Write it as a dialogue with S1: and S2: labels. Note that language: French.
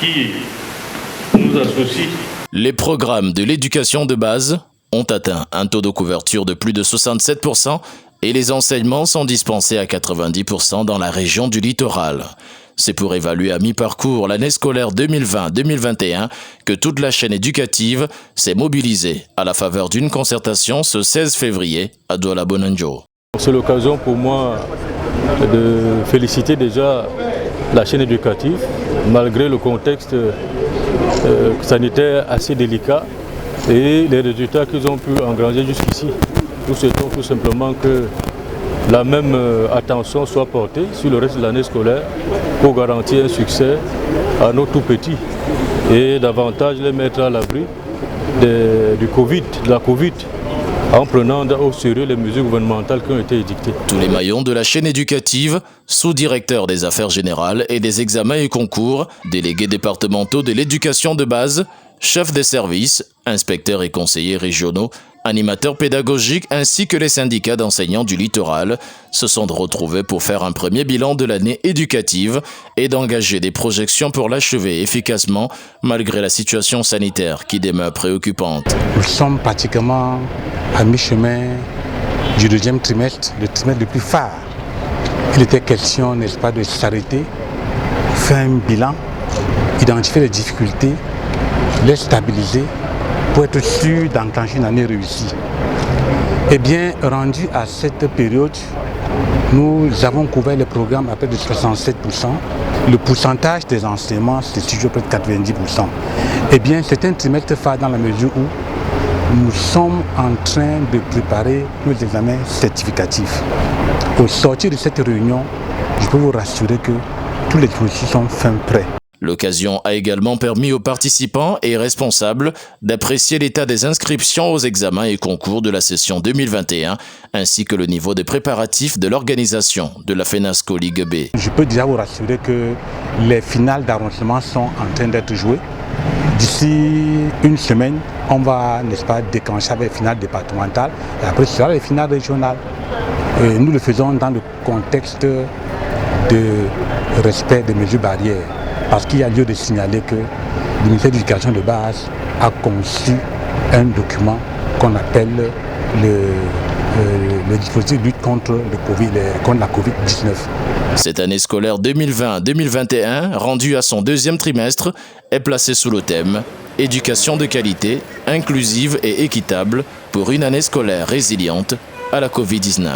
S1: qui nous associe.
S2: Les programmes de l'éducation de base ont atteint un taux de couverture de plus de 67% et les enseignements sont dispensés à 90% dans la région du littoral. C'est pour évaluer à mi-parcours l'année scolaire 2020-2021 que toute la chaîne éducative s'est mobilisée à la faveur d'une concertation ce 16 février à Douala Bonanjo.
S3: C'est l'occasion pour moi de féliciter déjà la chaîne éducative, malgré le contexte sanitaire assez délicat et les résultats qu'ils ont pu engranger jusqu'ici. Nous souhaitons tout simplement que la même attention soit portée sur le reste de l'année scolaire pour garantir un succès à nos tout-petits et davantage les mettre à l'abri de la Covid, en prenant au sérieux les mesures gouvernementales qui ont été édictées.
S2: Tous les maillons de la chaîne éducative, sous-directeurs des affaires générales et des examens et concours, délégués départementaux de l'éducation de base, chefs des services, inspecteurs et conseillers régionaux, animateurs pédagogiques ainsi que les syndicats d'enseignants du littoral se sont retrouvés pour faire un premier bilan de l'année éducative et d'engager des projections pour l'achever efficacement malgré la situation sanitaire qui demeure préoccupante.
S4: Nous sommes pratiquement à mi-chemin du deuxième trimestre, le trimestre le plus phare. Il était question, n'est-ce pas, de s'arrêter, faire un bilan, identifier les difficultés, les stabiliser pour être sûr d'enclencher une année réussie. Eh bien, rendu à cette période, nous avons couvert les programmes à près de 67%. Le pourcentage des enseignements, c'est toujours près de 90%. Eh bien, c'est un trimestre phare dans la mesure où nous sommes en train de préparer nos examens certificatifs. Au sortir de cette réunion, je peux vous rassurer que tous les dossiers sont fin prêts.
S2: L'occasion a également permis aux participants et responsables d'apprécier l'état des inscriptions aux examens et concours de la session 2021, ainsi que le niveau des préparatifs de l'organisation de la FENASCO Ligue B.
S4: Je peux déjà vous rassurer que les finales d'arrondissement sont en train d'être jouées. D'ici une semaine, on va, n'est-ce pas, déclencher avec les finales départementales et après ce sera les finales régionales. Et nous le faisons dans le contexte de respect des mesures barrières. Parce qu'il y a lieu de signaler que le ministère de l'Éducation de base a conçu un document qu'on appelle le dispositif de lutte contre la Covid-19.
S2: Cette année scolaire 2020-2021, rendue à son deuxième trimestre, est placée sous le thème « Éducation de qualité, inclusive et équitable pour une année scolaire résiliente à la Covid-19 ».